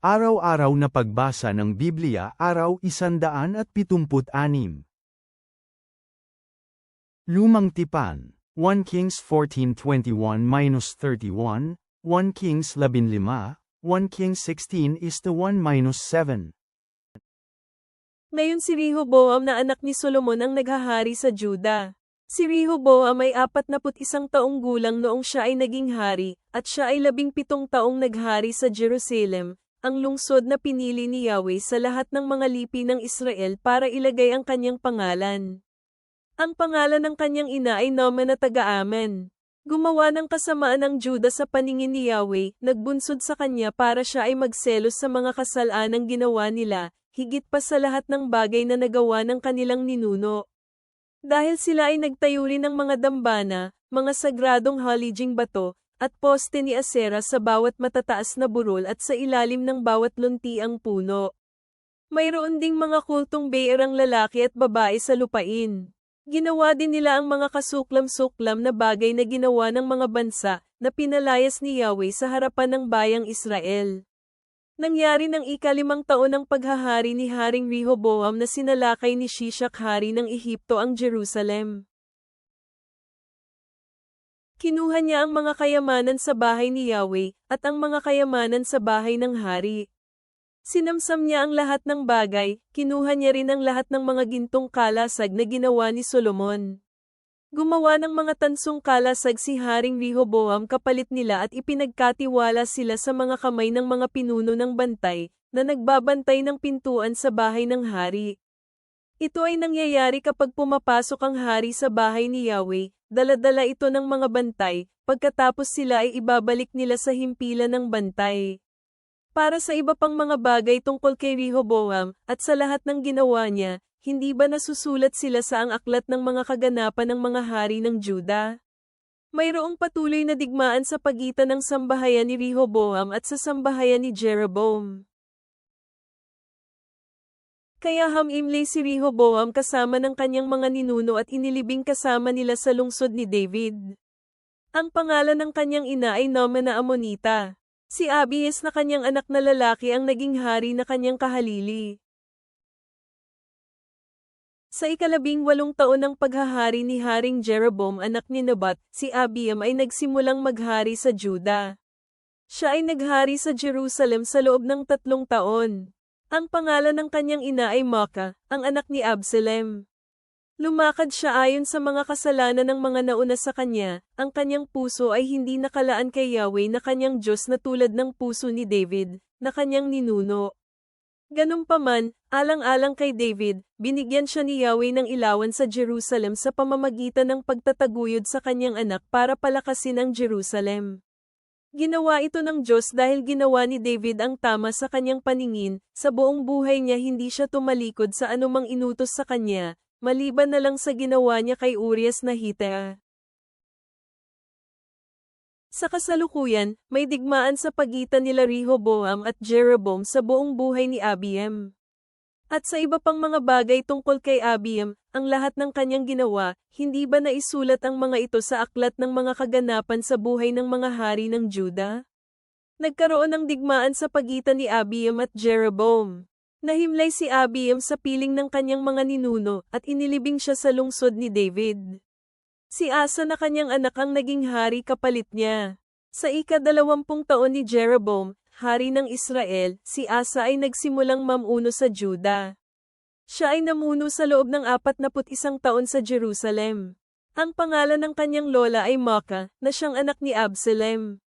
Araw-araw na pagbasa ng Biblia, Araw 176. Lumang Tipan, 1 Kings 14:21-31, 1 Kings 15, 1 Kings 16:1-7. Ngayon si Rehoboam na anak ni Solomon ang naghahari sa Juda. Si Rehoboam ay 41 taong gulang noong siya ay naging hari, at siya ay 17 taong naghari sa Jerusalem, ang lungsod na pinili ni Yahweh sa lahat ng mga lipi ng Israel para ilagay ang kanyang pangalan. Ang pangalan ng kanyang ina ay Naama na taga-Amen. Gumawa ng kasamaan ng Juda sa paningin ni Yahweh, nagbunsod sa kanya para siya ay magselos sa mga kasalanang ginawa nila, higit pa sa lahat ng bagay na nagawa ng kanilang ninuno. Dahil sila ay nagtayo rin ng mga dambana, mga sagradong halijing bato, at poste ni Asera sa bawat matataas na burol at sa ilalim ng bawat luntiang puno. Mayroon ding mga kultong beerang lalaki at babae sa lupain. Ginawa din nila ang mga kasuklam-suklam na bagay na ginawa ng mga bansa, na pinalayas ni Yahweh sa harapan ng bayang Israel. Nangyari ng ika-5 taon ng paghahari ni Haring Rehoboam na sinalakay ni Shishak hari ng Ehipto ang Jerusalem. Kinuha niya ang mga kayamanan sa bahay ni Yahweh, at ang mga kayamanan sa bahay ng hari. Sinamsam niya ang lahat ng bagay, kinuha niya rin ang lahat ng mga gintong kalasag na ginawa ni Solomon. Gumawa ng mga tansong kalasag si Haring Rehoboam kapalit nila at ipinagkatiwala sila sa mga kamay ng mga pinuno ng bantay, na nagbabantay ng pintuan sa bahay ng hari. Ito ay nangyayari kapag pumapasok ang hari sa bahay ni Yahweh, dala-dala ito ng mga bantay, pagkatapos sila ay ibabalik nila sa himpilan ng bantay. Para sa iba pang mga bagay tungkol kay Rehoboam, at sa lahat ng ginawa niya, hindi ba nasusulat sila sa ang aklat ng mga kaganapan ng mga hari ng Juda? Mayroong patuloy na digmaan sa pagitan ng sambahayan ni Rehoboam at sa sambahayan ni Jeroboam. Kaya hamimlay si Rehoboam kasama ng kanyang mga ninuno at inilibing kasama nila sa lungsod ni David. Ang pangalan ng kanyang ina ay Naama na Amonita. Si Abias na kanyang anak na lalaki ang naging hari na kanyang kahalili. Sa ika-18 taon ng paghahari ni Haring Jeroboam anak ni Nebat, si Abiam ay nagsimulang maghari sa Juda. Siya ay naghari sa Jerusalem sa loob ng 3 taon. Ang pangalan ng kanyang ina ay Maacah, ang anak ni Absalom. Lumakad siya ayon sa mga kasalanan ng mga nauna sa kanya, ang kanyang puso ay hindi nakalaan kay Yahweh na kanyang Diyos na tulad ng puso ni David, na kanyang ninuno. Ganunpaman, alang-alang kay David, binigyan siya ni Yahweh ng ilawan sa Jerusalem sa pamamagitan ng pagtataguyod sa kanyang anak para palakasin ang Jerusalem. Ginawa ito ng Diyos dahil ginawa ni David ang tama sa kanyang paningin, sa buong buhay niya hindi siya tumalikod sa anumang inutos sa kanya, maliban na lang sa ginawa niya kay Urias na Hittite. Sa kasalukuyan, may digmaan sa pagitan nila Rehoboam at Jeroboam sa buong buhay ni Abiam. At sa iba pang mga bagay tungkol kay Abiam, ang lahat ng kanyang ginawa, hindi ba naisulat ang mga ito sa aklat ng mga kaganapan sa buhay ng mga hari ng Juda? Nagkaroon ng digmaan sa pagitan ni Abiam at Jeroboam. Nahimlay si Abiam sa piling ng kanyang mga ninuno at inilibing siya sa lungsod ni David. Si Asa na kanyang anak ang naging hari kapalit niya. Sa ika-20 taon ni Jeroboam, hari ng Israel, si Asa ay nagsimulang mamuno sa Juda. Siya ay namuno sa loob ng 41 taon sa Jerusalem. Ang pangalan ng kanyang lola ay Maacah, na siyang anak ni Absalom.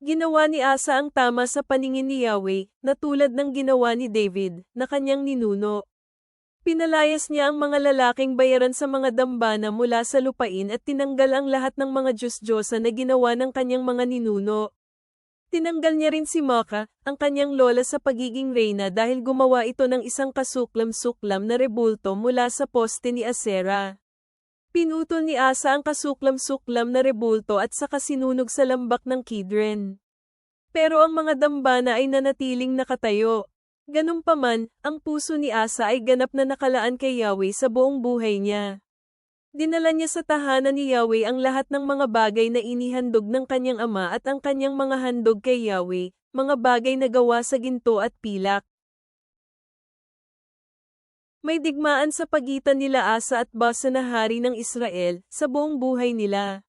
Ginawa ni Asa ang tama sa paningin ni Yahweh, na tulad ng ginawa ni David, na kanyang ninuno. Pinalayas niya ang mga lalaking bayaran sa mga dambana mula sa lupain at tinanggal ang lahat ng mga Diyos-Diyosa na ginawa ng kanyang mga ninuno. Tinanggal niya rin si Maacah, ang kanyang lola sa pagiging reyna dahil gumawa ito ng isang kasuklam-suklam na rebulto mula sa poste ni Asera. Pinutol ni Asa ang kasuklam-suklam na rebulto at saka sinunog sa lambak ng Kidron. Pero ang mga dambana ay nanatiling nakatayo. Ganunpaman, ang puso ni Asa ay ganap na nakalaan kay Yahweh sa buong buhay niya. Dinala niya sa tahanan ni Yahweh ang lahat ng mga bagay na inihandog ng kanyang ama at ang kanyang mga handog kay Yahweh, mga bagay na gawa sa ginto at pilak. May digmaan sa pagitan nila Asa at Baasa na hari ng Israel, sa buong buhay nila.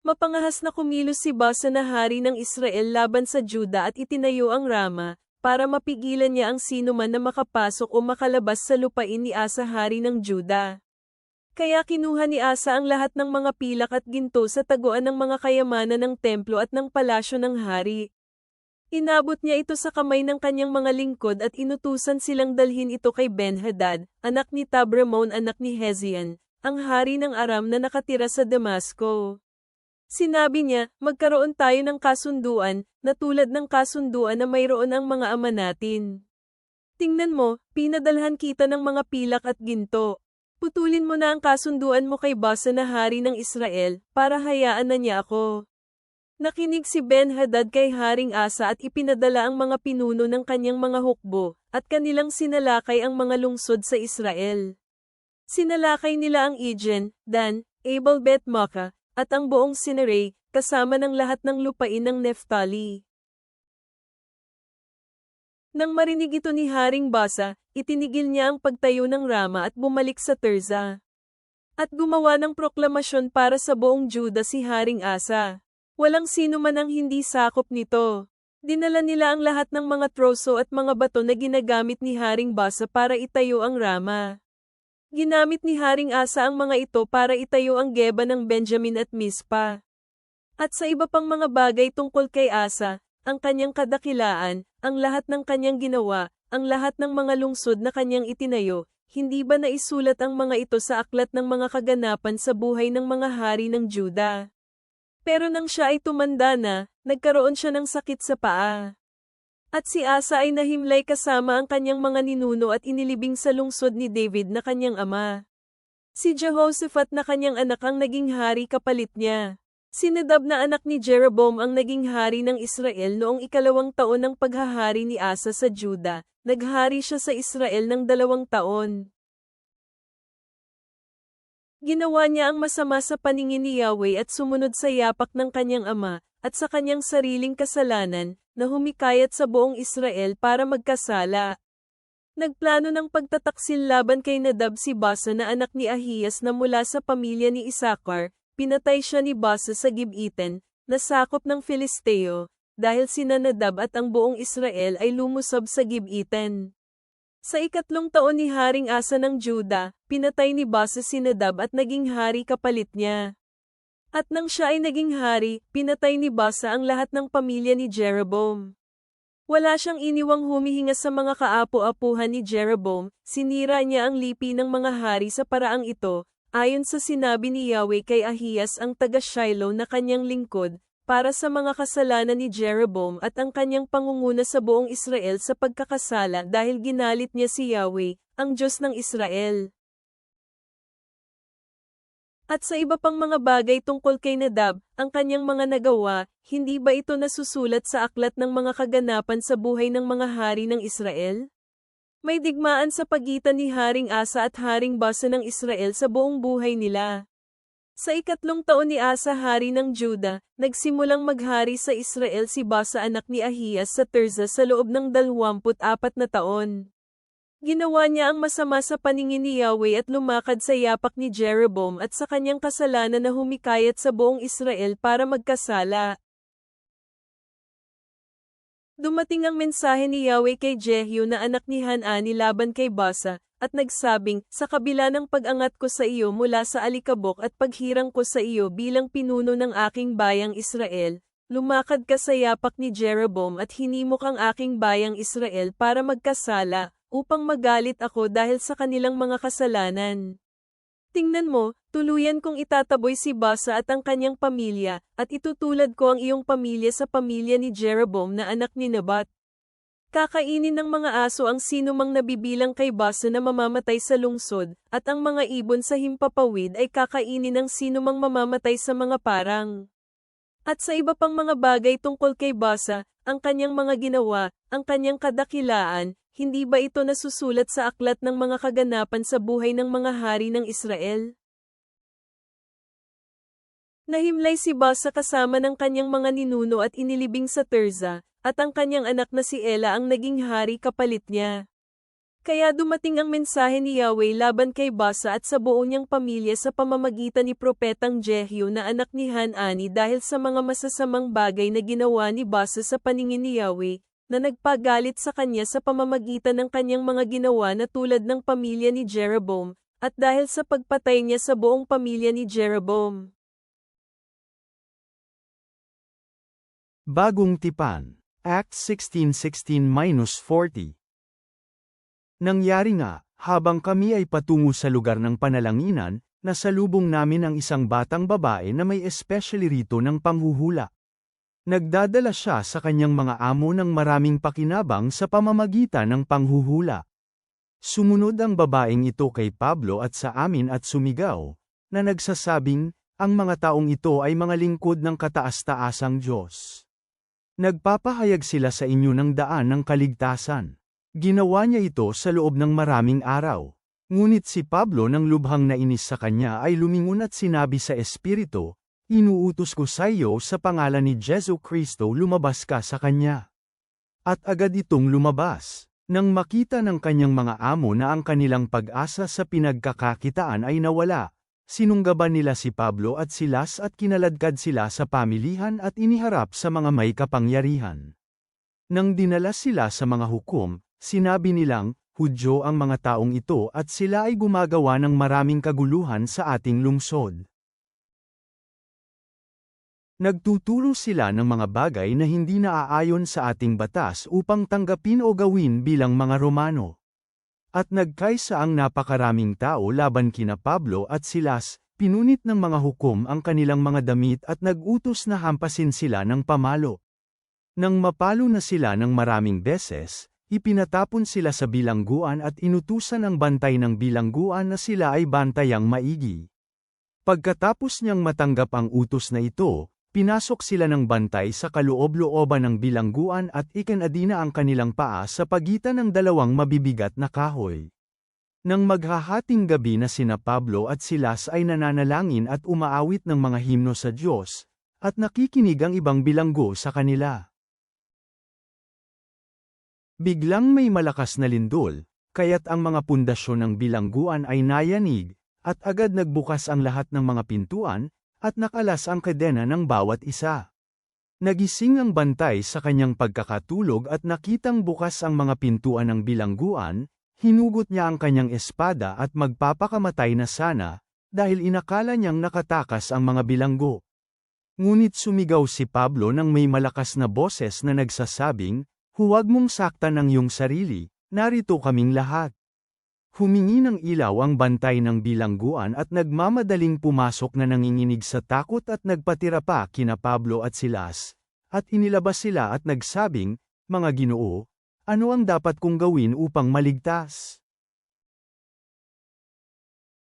Mapangahas na kumilos si Baasa na hari ng Israel laban sa Juda at itinayo ang Rama, para mapigilan niya ang sinuman na makapasok o makalabas sa lupain ni Asa hari ng Juda. Kaya kinuha ni Asa ang lahat ng mga pilak at ginto sa taguan ng mga kayamanan ng templo at ng palasyo ng hari. Inabot niya ito sa kamay ng kanyang mga lingkod at inutusan silang dalhin ito kay Ben-Hadad, anak ni Tabramon anak ni Hezian, ang hari ng Aram na nakatira sa Damasco. Sinabi niya, magkaroon tayo ng kasunduan, na tulad ng kasunduan na mayroon ang mga ama natin. Tingnan mo, pinadalhan kita ng mga pilak at ginto. Putulin mo na ang kasunduan mo kay Baasa na hari ng Israel, para hayaan na niya ako. Nakinig si Ben-Hadad kay Haring Asa at ipinadala ang mga pinuno ng kanyang mga hukbo, at kanilang sinalakay ang mga lungsod sa Israel. Sinalakay nila ang Ijen, Dan, Abel Bet-Makkah, at ang buong Sinarei, kasama ng lahat ng lupain ng Neftali. Nang marinig ito ni Haring Baasa, itinigil niya ang pagtayo ng Rama at bumalik sa Tirza. At gumawa ng proklamasyon para sa buong Juda si Haring Asa. Walang sino man ang hindi sakop nito. Dinala nila ang lahat ng mga troso at mga bato na ginagamit ni Haring Baasa para itayo ang Rama. Ginamit ni Haring Asa ang mga ito para itayo ang Geba ng Benjamin at Mispa. At sa iba pang mga bagay tungkol kay Asa, ang kanyang kadakilaan, ang lahat ng kanyang ginawa, ang lahat ng mga lungsod na kanyang itinayo, hindi ba naisulat ang mga ito sa aklat ng mga kaganapan sa buhay ng mga hari ng Juda? Pero nang siya ay tumanda na, nagkaroon siya ng sakit sa paa. At si Asa ay nahimlay kasama ang kanyang mga ninuno at inilibing sa lungsod ni David na kanyang ama. Si Jehoshaphat na kanyang anak ang naging hari kapalit niya. Si Nadab na anak ni Jeroboam ang naging hari ng Israel noong 2 taon ng paghahari ni Asa sa Juda. Naghari siya sa Israel ng 2 taon. Ginawa niya ang masama sa paningin ni Yahweh at sumunod sa yapak ng kanyang ama, at sa kanyang sariling kasalanan, na humikayat sa buong Israel para magkasala. Nagplano ng pagtataksil laban kay Nadab si Baasa na anak ni Ahiyas na mula sa pamilya ni Isakar. Pinatay siya ni Baasa sa Gibiten, na sakop ng Filisteo, dahil sina Nadab at ang buong Israel ay lumusob sa Gibiten. Sa 2 taon ni Haring Asa ng Juda, pinatay ni Baasa si Nadab at naging hari kapalit niya. At nang siya ay naging hari, pinatay ni Baasa ang lahat ng pamilya ni Jeroboam. Wala siyang iniwang humihinga sa mga kaapu-apuhan ni Jeroboam, sinira niya ang lipi ng mga hari sa paraang ito, ayon sa sinabi ni Yahweh kay Ahiyas ang taga-Shiloh na kanyang lingkod, para sa mga kasalanan ni Jeroboam at ang kanyang pangunguna sa buong Israel sa pagkakasala dahil ginalit niya si Yahweh, ang Diyos ng Israel. At sa iba pang mga bagay tungkol kay Nadab, ang kanyang mga nagawa, hindi ba ito nasusulat sa aklat ng mga kaganapan sa buhay ng mga hari ng Israel? May digmaan sa pagitan ni Haring Asa at Haring Baasa ng Israel sa buong buhay nila. Sa 3 taon ni Asa hari ng Juda, nagsimulang maghari sa Israel si Baasa anak ni Ahiyas sa Tirza sa loob ng 24 na taon. Ginawa niya ang masama sa paningin ni Yahweh at lumakad sa yapak ni Jeroboam at sa kanyang kasalanan na humikayat sa buong Israel para magkasala. Dumating ang mensahe ni Yahweh kay Jehu na anak ni Hanani laban kay Baasa, at nagsabing, sa kabila ng pag-angat ko sa iyo mula sa alikabok at paghirang ko sa iyo bilang pinuno ng aking bayang Israel, lumakad ka sa yapak ni Jeroboam at hinimok ang aking bayang Israel para magkasala, upang magalit ako dahil sa kanilang mga kasalanan. Tingnan mo, tuluyan kong itataboy si Baasa at ang kanyang pamilya, at itutulad ko ang iyong pamilya sa pamilya ni Jeroboam na anak ni Nebat. Kakainin ng mga aso ang sinumang nabibilang kay Baasa na mamamatay sa lungsod, at ang mga ibon sa himpapawid ay kakainin ng sinumang mamamatay sa mga parang. At sa iba pang mga bagay tungkol kay Baasa, ang kanyang mga ginawa, ang kanyang kadakilaan, hindi ba ito nasusulat sa aklat ng mga kaganapan sa buhay ng mga hari ng Israel? Nahimlay si Basa kasama ng kanyang mga ninuno at inilibing sa Tirzah, at ang kanyang anak na si Ela ang naging hari kapalit niya. Kaya dumating ang mensahe ni Yahweh laban kay Basa at sa buo niyang pamilya sa pamamagitan ni Propetang Jehu na anak ni Hanani dahil sa mga masasamang bagay na ginawa ni Basa sa paningin ni Yahweh, na nagpagalit sa kanya sa pamamagitan ng kanyang mga ginawa na tulad ng pamilya ni Jeroboam, at dahil sa pagpatay niya sa buong pamilya ni Jeroboam. Bagong Tipan, Acts 16:16-40. Nangyari nga, habang kami ay patungo sa lugar ng panalanginan, nasalubong namin ang isang batang babae na may especially rito ng panghuhula. Nagdadala siya sa kanyang mga amo ng maraming pakinabang sa pamamagitan ng panghuhula. Sumunod ang babaeng ito kay Pablo at sa amin at sumigaw, na nagsasabing, ang mga taong ito ay mga lingkod ng kataas-taasang Diyos. Nagpapahayag sila sa inyo ng daan ng kaligtasan. Ginawa niya ito sa loob ng maraming araw. Ngunit si Pablo nang lubhang nainis sa kanya ay lumingon at sinabi sa Espiritu, inuutos ko sa iyo sa pangalan ni Jesu Kristo lumabas ka sa kanya. At agad itong lumabas. Nang makita ng kanyang mga amo na ang kanilang pag-asa sa pinagkakakitaan ay nawala, sinunggaban nila si Pablo at Silas at kinaladkad sila sa pamilihan at iniharap sa mga may kapangyarihan. Nang dinala sila sa mga hukom, sinabi nilang, Hudyo ang mga taong ito at sila ay gumagawa ng maraming kaguluhan sa ating lungsod. Nagtuturo sila ng mga bagay na hindi naaayon sa ating batas upang tanggapin o gawin bilang mga Romano. At nagkaisa ang napakaraming tao laban kina Pablo at Silas, pinunit ng mga hukom ang kanilang mga damit at nag-utos na hampasin sila ng pamalo. Nang mapalo na sila ng maraming beses, ipinatapon sila sa bilangguan at inutusan ang bantay ng bilangguan na sila ay bantayang maigi. Pagkatapos niyang matanggap ang utos na ito, pinasok sila ng bantay sa kaloob-looban ng bilangguan at ikinadina ang kanilang paa sa pagitan ng dalawang mabibigat na kahoy. Nang maghahating gabi na sina Pablo at Silas ay nananalangin at umaawit ng mga himno sa Diyos, at nakikinig ang ibang bilanggo sa kanila. Biglang may malakas na lindol, kaya't ang mga pundasyon ng bilangguan ay nayanig, at agad nagbukas ang lahat ng mga pintuan, at nakalas ang kadena ng bawat isa. Nagising ang bantay sa kanyang pagkakatulog at nakitang bukas ang mga pintuan ng bilangguan, hinugot niya ang kanyang espada at magpapakamatay na sana, dahil inakala niyang nakatakas ang mga bilanggo. Ngunit sumigaw si Pablo nang may malakas na boses na nagsasabing, huwag mong saktan ang iyong sarili, narito kaming lahat. Humingi ng ilaw ang bantay ng bilangguan at nagmamadaling pumasok na nanginginig sa takot at nagpatira pa kina Pablo at Silas, at inilabas sila at nagsabing, mga Ginoo, ano ang dapat kong gawin upang maligtas?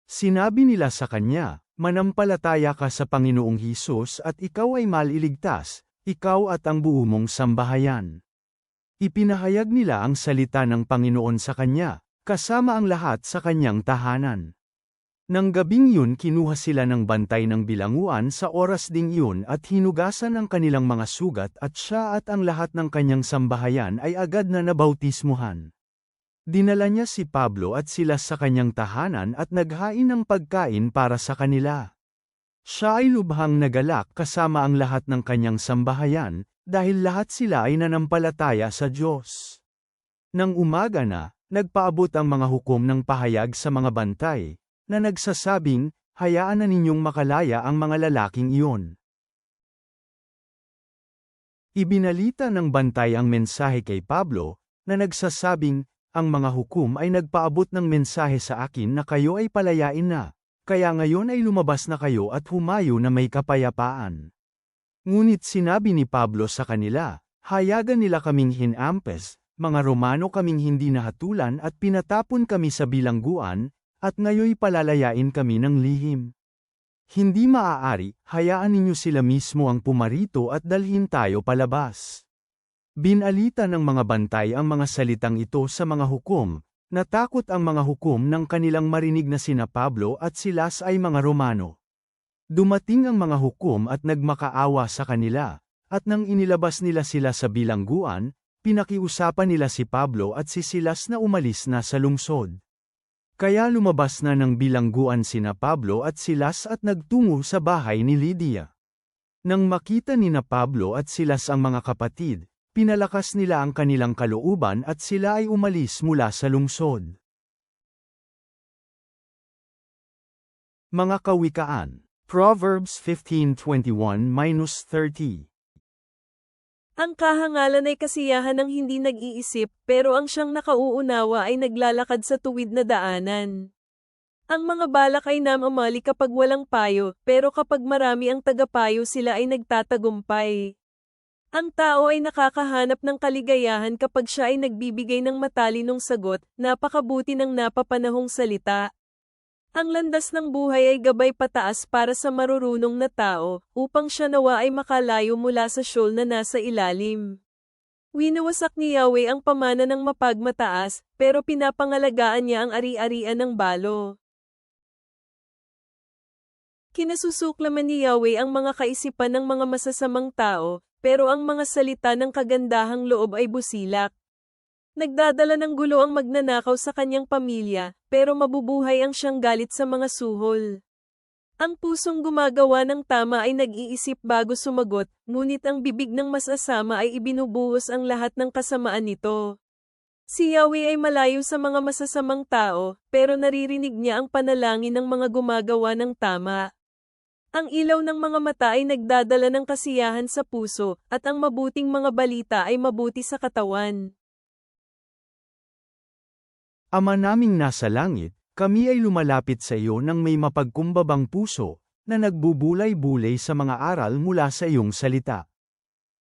Sinabi nila sa kanya, manampalataya ka sa Panginoong Hesus at ikaw ay maliligtas, ikaw at ang buo mong sambahayan. Ipinahayag nila ang salita ng Panginoon sa kanya, kasama ang lahat sa kanyang tahanan. Nang gabing yun kinuha sila ng bantay ng bilanguan sa oras ding yun at hinugasan ang kanilang mga sugat at siya at ang lahat ng kanyang sambahayan ay agad na nabautismuhan. Dinala niya si Pablo at Silas sa kanyang tahanan at naghain ng pagkain para sa kanila. Siya ay lubhang nagalak kasama ang lahat ng kanyang sambahayan, dahil lahat sila ay nanampalataya sa Diyos. Nang umaga na, nagpaabot ang mga hukom ng pahayag sa mga bantay, na nagsasabing, hayaan na ninyong makalaya ang mga lalaking iyon. Ibinalita ng bantay ang mensahe kay Pablo, na nagsasabing, ang mga hukom ay nagpaabot ng mensahe sa akin na kayo ay palayain na, kaya ngayon ay lumabas na kayo at humayo na may kapayapaan. Ngunit sinabi ni Pablo sa kanila, hayagan nila kaming hinampes, mga Romano kaming hindi nahatulan at pinatapon kami sa bilangguan, at ngayoy palalayain kami ng lihim. Hindi maaari, hayaan ninyo sila mismo ang pumarito at dalhin tayo palabas. Binalita ng mga bantay ang mga salitang ito sa mga hukom, natakot ang mga hukom nang kanilang marinig na sina Pablo at Silas ay mga Romano. Dumating ang mga hukom at nagmakaawa sa kanila, at nang inilabas nila sila sa bilangguan, pinakiusapan nila si Pablo at si Silas na umalis na sa lungsod. Kaya lumabas na ng bilangguan sina Pablo at Silas at nagtungo sa bahay ni Lydia. Nang makita ni Pablo at Silas ang mga kapatid, pinalakas nila ang kanilang kalooban at sila ay umalis mula sa lungsod. Mga kawikaan. Proverbs 15:21-30. Ang kahangalan ay kasiyahan ng hindi nag-iisip, pero ang siyang nakauunawa ay naglalakad sa tuwid na daanan. Ang mga balak ay namamali kapag walang payo, pero kapag marami ang tagapayo sila ay nagtatagumpay. Ang tao ay nakakahanap ng kaligayahan kapag siya ay nagbibigay ng matalinong sagot, napakabuti ng napapanahong salita. Ang landas ng buhay ay gabay pataas para sa marurunong na tao, upang siya nawa ay makalayo mula sa syol na nasa ilalim. Winawasak ni Yahweh ang pamana ng mapagmataas, pero pinapangalagaan niya ang ari-arian ng balo. Kinasusuklaman ni Yahweh ang mga kaisipan ng mga masasamang tao, pero ang mga salita ng kagandahang loob ay busilak. Nagdadala ng gulo ang magnanakaw sa kanyang pamilya, pero mabubuhay ang siyang galit sa mga suhol. Ang pusong gumagawa ng tama ay nag-iisip bago sumagot, ngunit ang bibig ng masasama ay ibinubuhos ang lahat ng kasamaan nito. Si Yahweh ay malayo sa mga masasamang tao, pero naririnig niya ang panalangin ng mga gumagawa ng tama. Ang ilaw ng mga mata ay nagdadala ng kasiyahan sa puso, at ang mabuting mga balita ay mabuti sa katawan. Ama naming nasa langit, kami ay lumalapit sa iyo nang may mapagkumbabang puso, na nagbubulay-bulay sa mga aral mula sa iyong salita.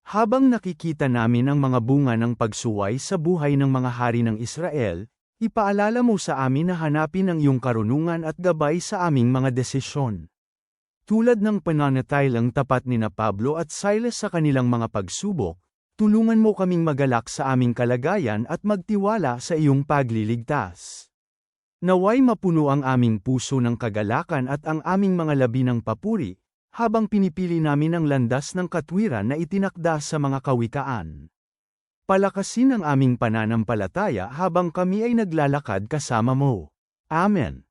Habang nakikita namin ang mga bunga ng pagsuway sa buhay ng mga hari ng Israel, ipaalala mo sa amin na hanapin ang iyong karunungan at gabay sa aming mga desisyon. Tulad ng pananatiling tapat ni Pablo at Silas sa kanilang mga pagsubok, tulungan mo kaming magalak sa aming kalagayan at magtiwala sa iyong pagliligtas. Naway mapuno ang aming puso ng kagalakan at ang aming mga labi ng papuri, habang pinipili namin ang landas ng katwiran na itinakda sa mga kawikaan. Palakasin ang aming pananampalataya habang kami ay naglalakad kasama mo. Amen.